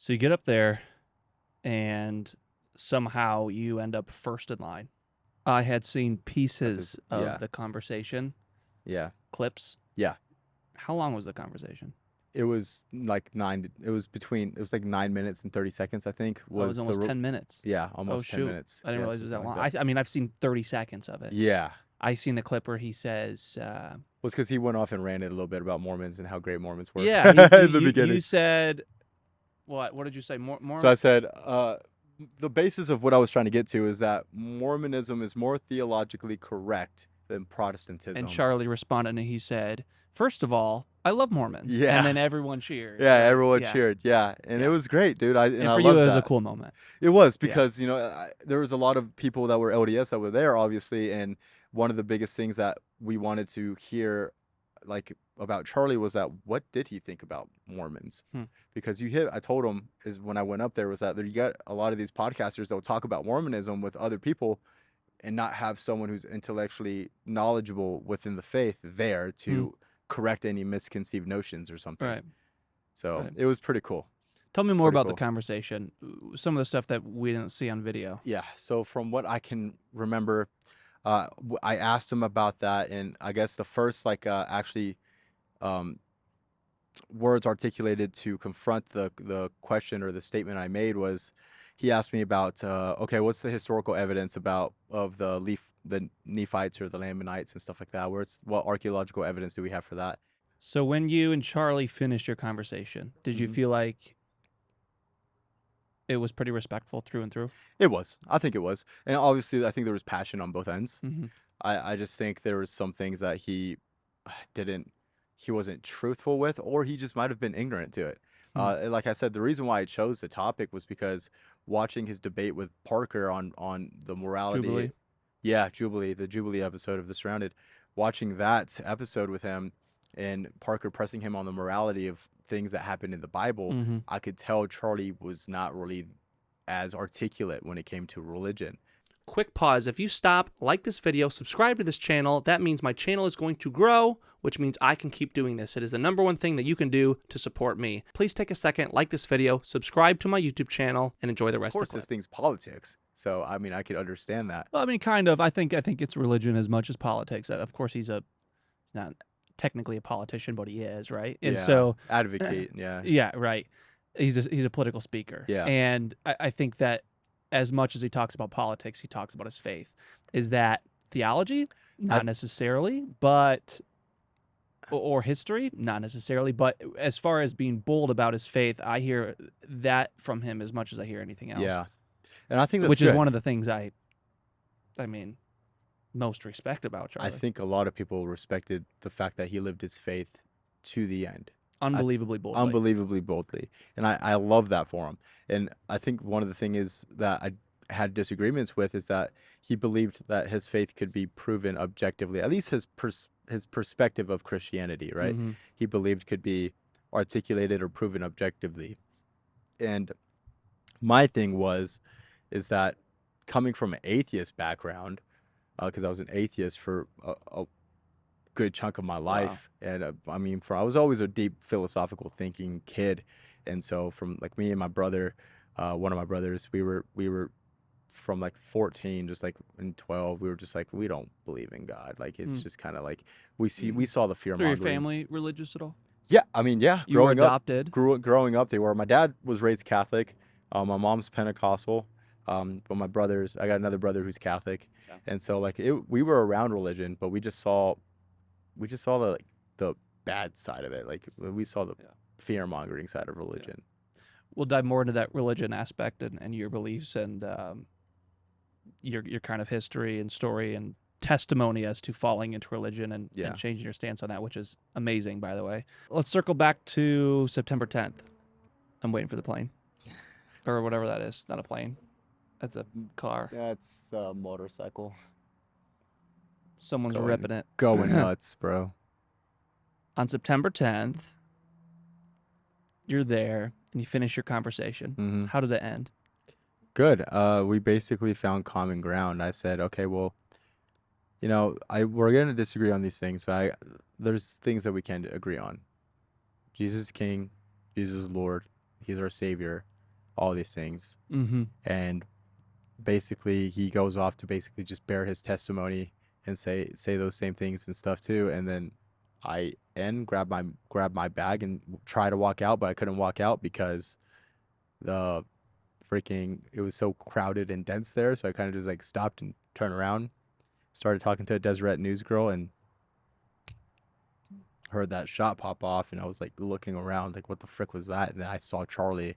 So you get up there, and somehow you end up first in line. I had seen pieces of the conversation, clips. Yeah. How long was the conversation? It was like it was like 9 minutes and 30 seconds, I think. It was almost 10 minutes. Yeah, almost 10 shoot. minutes. I didn't realize it was that long. I mean, I've seen 30 seconds of it. Yeah. I seen the clip where he says... well, it's because he went off and ranted a little bit about Mormons and how great Mormons were. Yeah, in the beginning. You said... What did you say? So I said, the basis of what I was trying to get to is that Mormonism is more theologically correct than Protestantism. And Charlie responded and he said, first of all, I love Mormons. Yeah. And then everyone cheered. Yeah, everyone cheered. Yeah. And it was great, dude. And for you, it was a cool moment. It was because, you know, there was a lot of people that were LDS that were there, obviously. And one of the biggest things that we wanted to hear, like, about Charlie was that what did he think about Mormons? Because I told him is when I went up there was that you got a lot of these podcasters that will talk about Mormonism with other people and not have someone who's intellectually knowledgeable within the faith there to correct any misconceived notions or something. Right. So it was pretty cool. Tell me more about the conversation, some of the stuff that we didn't see on video. Yeah. So from what I can remember, I asked him about that, and I guess the first words articulated to confront the question or the statement I made was, he asked me about, okay, what's the historical evidence of the Nephites or the Lamanites and stuff like that? What archaeological evidence do we have for that? So when you and Charlie finished your conversation, did you feel like it was pretty respectful through and through? It was. I think it was. And obviously, I think there was passion on both ends. I just think there was some things that he wasn't truthful with, or he just might have been ignorant to it. Like I said, the reason why I chose the topic was because watching his debate with Parker on the morality. Jubilee. Yeah, Jubilee, the Jubilee episode of The Surrounded. Watching that episode with him and Parker pressing him on the morality of things that happened in the Bible, I could tell Charlie was not really as articulate when it came to religion. Quick pause. If you stop, like this video, subscribe to this channel, that means my channel is going to grow, which means I can keep doing this. It is the #1 thing that you can do to support me. Please take a second, like this video, subscribe to my YouTube channel, and enjoy the rest of the clip. Of course, this thing's politics. So, I mean, I could understand that. Well, I mean, kind of. I think it's religion as much as politics. Of course, he's not technically a politician, but he is, right? And so advocate, yeah. Yeah, right. He's a political speaker. Yeah. And I think that as much as he talks about politics, he talks about his faith. Is that theology? Not necessarily, but or history? Not necessarily, but as far as being bold about his faith, I hear that from him as much as I hear anything else. Yeah. And I think that's which good. Is one of the things I mean, most respect about Charlie. I think a lot of people respected the fact that he lived his faith to the end. Unbelievably boldly. Unbelievably boldly. And I love that for him. And I think one of the things that I had disagreements with is that he believed that his faith could be proven objectively, at least his perspective of Christianity, right? He believed could be articulated or proven objectively. And my thing is that coming from an atheist background, because I was an atheist for a good chunk of my life. Wow. And I mean, I was always a deep philosophical thinking kid. And so from like me and my brother, one of my brothers, we were from like 14, just like in 12, we were just like, we don't believe in God. Like, it's just kind of like, we saw the fear mongering. Were your family religious at all? Yeah. I mean, yeah. You were adopted? Growing up, they were. My dad was raised Catholic. My mom's Pentecostal. But my brothers, I got another brother who's Catholic. Yeah. And so like we were around religion, but we just saw the bad side of it. Like we saw the fear mongering side of religion. Yeah. We'll dive more into that religion aspect and your beliefs and your kind of history and story and testimony as to falling into religion and changing your stance on that, which is amazing, by the way. Let's circle back to September 10th. I'm waiting for the plane or whatever that is. Not a plane. That's a car. That's a motorcycle. Someone's ripping it. Going nuts, bro. On September 10th, you're there and you finish your conversation. How did it end? Good. We basically found common ground. I said, okay, well, you know, we're going to disagree on these things, but there's things that we can agree on. Jesus is King. Jesus is Lord. He's our Savior. all these things. Mm-hmm. And basically he goes off to basically just bear his testimony and say those same things and stuff too. And then I grab my bag and try to walk out, but I couldn't walk out because it was so crowded and dense there. So I kind of just like stopped and turned around, started talking to a Deseret news girl, and heard that shot pop off. And I was like looking around, like, what the frick was that? And then I saw Charlie.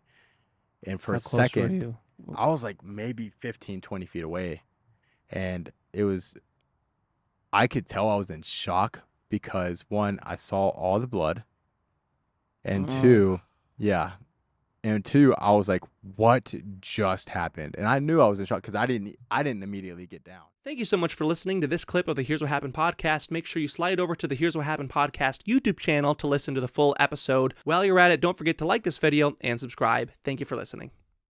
And for a second, I was like maybe 15, 20 feet away. And I could tell I was in shock because, one, I saw all the blood. And two, I was like, what just happened? And I knew I was in shock because I didn't immediately get down. Thank you so much for listening to this clip of the Here's What Happened podcast. Make sure you slide over to the Here's What Happened podcast YouTube channel to listen to the full episode. While you're at it, don't forget to like this video and subscribe. Thank you for listening.